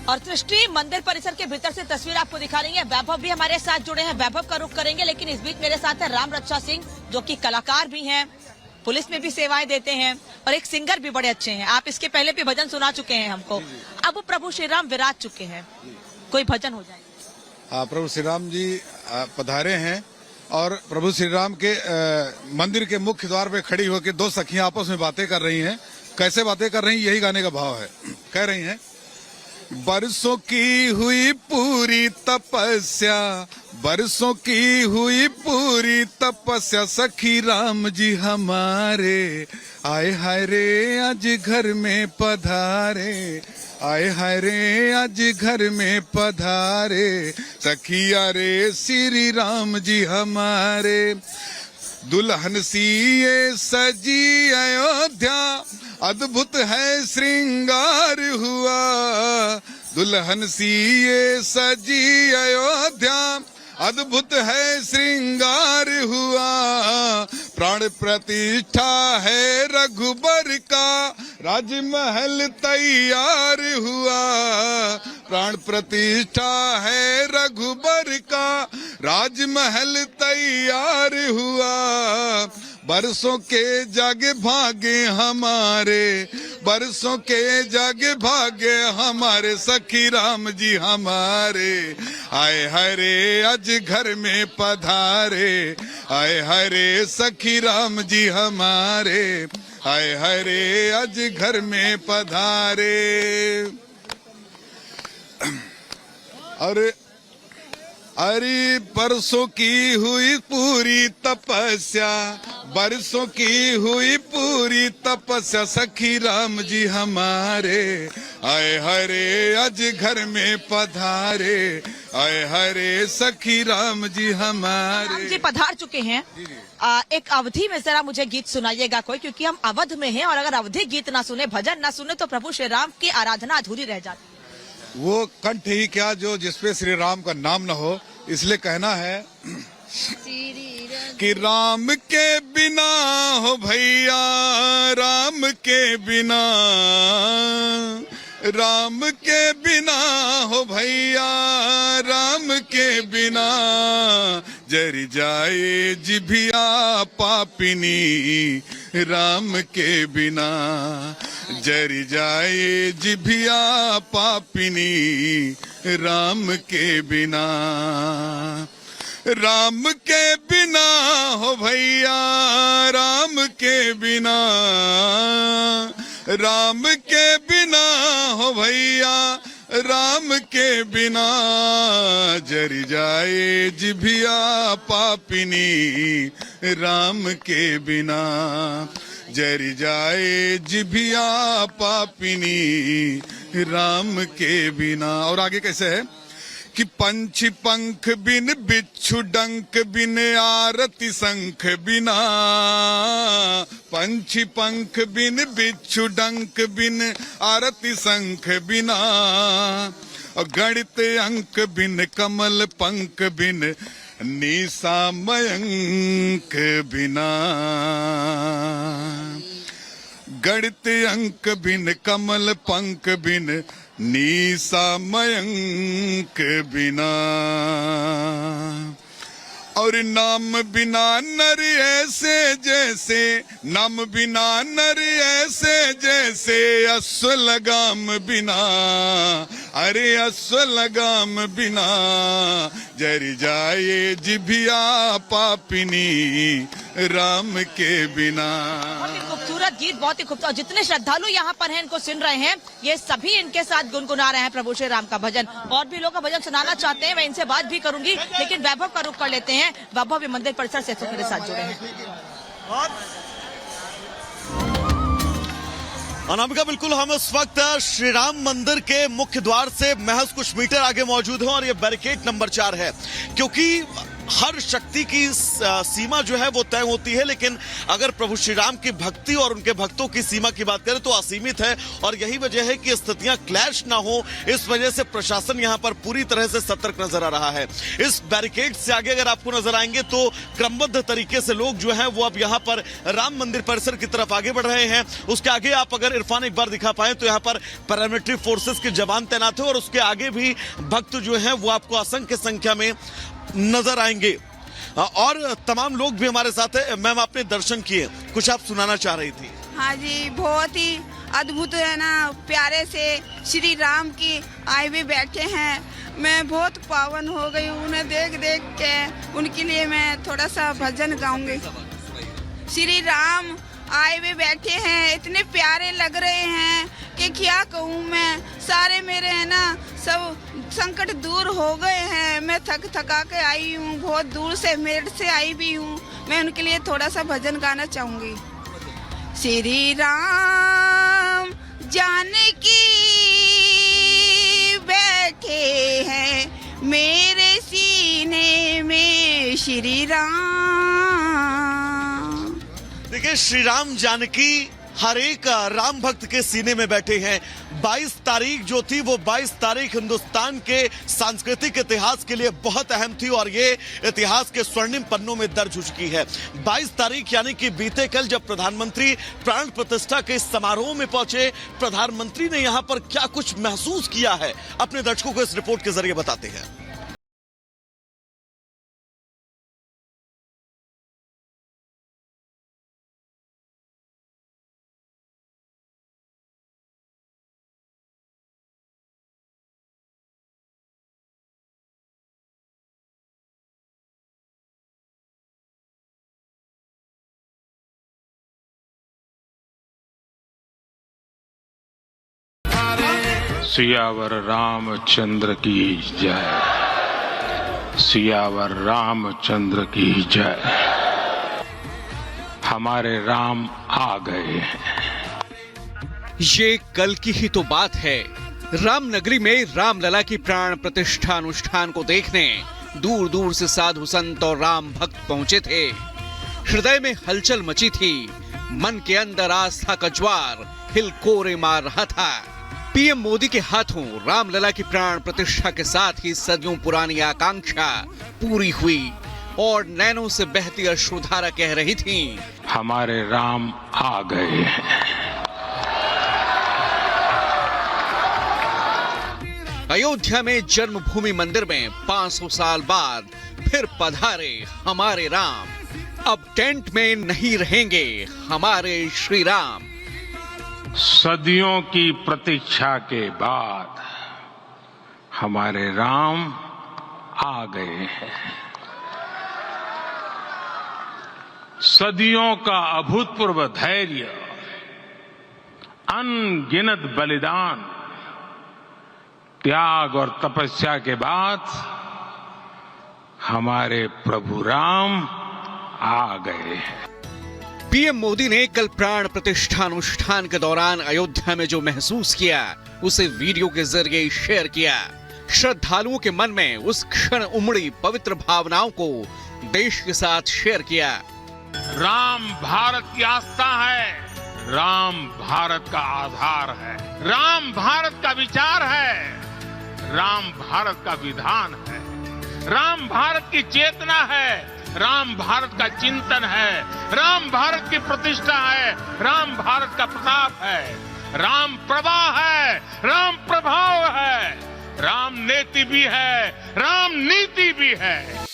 और सृष्टि मंदिर परिसर के भीतर से तस्वीर आपको दिखा रही है। वैभव भी हमारे साथ जुड़े हैं, वैभव का रुख करेंगे, लेकिन इस बीच मेरे साथ है राम रक्षा सिंह, जो कि कलाकार भी हैं, पुलिस में भी सेवाएं देते हैं और एक सिंगर भी बड़े अच्छे हैं। आप इसके पहले भी भजन सुना चुके हैं हमको। अब प्रभु श्री राम विराज चुके हैं, कोई भजन हो जाए। प्रभु श्री राम जी पधारे हैं और प्रभु श्री राम के मंदिर के मुख्य द्वार पे खड़ी होकर दो सखियां आपस में बातें कर रही हैं। कैसे बातें कर रही हैं, यही गाने का भाव है। कह रही हैं, बरसों की हुई पूरी तपस्या, बरसों की हुई पूरी तपस्या, सखी राम जी हमारे आए हाय रे आज घर में पधारे, आए हाय रे आज घर में पधारे, सखिया रे श्री राम जी हमारे। दुल्हन सी ये सजी अयोध्या, अद्भुत है श्रृंगार हुआ, दुल्हन सी ये सजी अयोध्या, अद्भुत है श्रृंगार हुआ, प्राण प्रतिष्ठा है रघुबर का, राजमहल तैयार हुआ, प्राण प्रतिष्ठा है रघुबर का, राजमहल तैयार हुआ, बरसों के जग भागे हमारे, बरसों के जग भागे हमारे, सखी राम जी हमारे आए हरे आज घर में पधारे, आए हरे सखी राम जी हमारे आए हरे आज घर में पधारे। अरे परसों की हुई पूरी तपस्या, बरसों की हुई पूरी तपस्या, सखी राम जी हमारे आए हरे आज घर में पधारे, आए हरे सखी राम जी हमारे। राम जी पधार चुके हैं। एक अवधि में जरा मुझे गीत सुनाइएगा कोई, क्योंकि हम अवध में हैं और अगर अवधि गीत ना सुने, भजन ना सुने, तो प्रभु श्री राम की आराधना अधूरी रह जाती है। वो कंठ ही क्या जो जिसपे श्री राम का नाम न हो, इसलिए कहना है कि राम के बिना हो भैया, राम के बिना, राम के बिना हो भैया, राम के बिना जर जाए जिभिया पापिनी, राम के बिना जर जाए जिभिया पापिनी, राम के बिना, राम के बिना हो भैया, राम के बिना, राम के बिना हो भैया, राम के बिना जर जाए जिभिया पापिनी, राम के बिना जर जाए जिभिया पापिनी, राम के बिना। और आगे कैसे है कि पंछी पंख बिन, बिच्छू डंक बिन, आरती शंख बिना, पंछी पंख बिन, बिच्छू डंक बिन, आरती शंख बिना, और गणित अंक बिन, कमल पंख बिन, निशा मयंक बिना, गणित अंक बिन, कमल पंख बिन, निशा मयंक बिना, और नाम बिना नर ऐसे जैसे, नाम बिना नर ऐसे जैसे, अश्व लगाम बिना, अरे अश्व लगाम बिना जर जाए जिभिया पापिनी, राम के बिना। खूबसूरत गीत, बहुत ही खूबसूरत। जितने श्रद्धालु यहाँ पर हैं, इनको सुन रहे हैं, ये सभी इनके साथ गुनगुना रहे हैं प्रभु श्री राम का भजन। और भी लोग का भजन सुनाना चाहते हैं, मैं इनसे बात भी करूंगी, लेकिन वैभव का रुख कर लेते हैं। वैभव भी मंदिर परिसर से मेरे साथ जुड़े हैं। अनामिका, बिल्कुल हम इस वक्त श्री राम मंदिर के मुख्य द्वार से महज कुछ मीटर आगे मौजूद हैं और ये बैरिकेड नंबर 4 है, क्योंकि हर शक्ति की सीमा जो है वो तय होती है, लेकिन अगर प्रभु श्री राम की भक्ति और उनके भक्तों की सीमा की बात करें तो असीमित है। और यही वजह है कि स्थितियां क्लैश ना हो, इस वजह से प्रशासन यहां पर पूरी तरह से सतर्क नजर आ रहा है। इस बैरिकेड से आगे अगर आपको नजर आएंगे तो क्रमबद्ध तरीके से लोग जो है वो अब यहां पर राम मंदिर परिसर की तरफ आगे बढ़ रहे हैं। उसके आगे आप अगर इरफान एक बार दिखा पाए तो यहां पर पैरामिलिट्री फोर्सेस के जवान तैनात है और उसके आगे भी भक्त जो है वो आपको असंख्य संख्या में नजर आएंगे। और तमाम लोग भी हमारे साथ है। मैम, आपने दर्शन किए, कुछ आप सुनाना चाह रही थी? हाँ जी, बहुत ही अद्भुत है ना, प्यारे से श्री राम की आए हुए बैठे हैं। मैं बहुत पावन हो गई हूँ उन्हें देख देख के। उनके लिए मैं थोड़ा सा भजन गाऊंगी। श्री राम आए हुए बैठे हैं, इतने प्यारे लग रहे हैं कि क्या कहूँ मैं। सारे मेरे है ना सब संकट दूर हो गए हैं। मैं थका के आई हूँ, बहुत दूर से मेरठ से आई भी हूँ। मैं उनके लिए थोड़ा सा भजन गाना चाहूंगी। श्री राम जानकी बैठे हैं मेरे सीने में, श्री राम। देखिए, श्री राम जानकी हर एक राम भक्त के सीने में बैठे हैं। 22 तारीख जो थी वो 22 तारीख हिंदुस्तान के सांस्कृतिक इतिहास के लिए बहुत अहम थी और ये इतिहास के स्वर्णिम पन्नों में दर्ज हो चुकी है। 22 तारीख यानी कि बीते कल जब प्रधानमंत्री प्राण प्रतिष्ठा के इस समारोह में पहुंचे, प्रधानमंत्री ने यहां पर क्या कुछ महसूस किया है, अपने दर्शकों को इस रिपोर्ट के जरिए बताते हैं। सियावर रामचंद्र की जय, सियावर रामचंद्र की जय। हमारे राम आ गए हैं। ये कल की ही तो बात है। रामनगरी में रामलला की प्राण प्रतिष्ठा अनुष्ठान को देखने दूर दूर से साधु संत और राम भक्त पहुंचे थे। हृदय में हलचल मची थी, मन के अंदर आस्था का ज्वार हिलकोरे मार रहा था। पीएम मोदी के हाथों रामलला की प्राण प्रतिष्ठा के साथ ही सदियों पुरानी आकांक्षा पूरी हुई और नैनों से बहती अश्रुधारा कह रही थी, हमारे राम आ गए हैं। अयोध्या में जन्मभूमि मंदिर में 500 साल बाद फिर पधारे हमारे राम। अब टेंट में नहीं रहेंगे हमारे श्री राम। सदियों की प्रतीक्षा के बाद हमारे राम आ गए हैं। सदियों का अभूतपूर्व धैर्य, अनगिनत बलिदान, त्याग और तपस्या के बाद हमारे प्रभु राम आ गए हैं। पीएम मोदी ने कल प्राण प्रतिष्ठा अनुष्ठान के दौरान अयोध्या में जो महसूस किया उसे वीडियो के जरिए शेयर किया। श्रद्धालुओं के मन में उस क्षण उमड़ी पवित्र भावनाओं को देश के साथ शेयर किया। राम भारत की आस्था है, राम भारत का आधार है, राम भारत का विचार है, राम भारत का विधान है, राम भारत की चेतना है, राम भारत का चिंतन है, राम भारत की प्रतिष्ठा है, राम भारत का प्रताप है, राम प्रवाह है, राम प्रभाव है, राम नेति भी है, राम नीति भी है।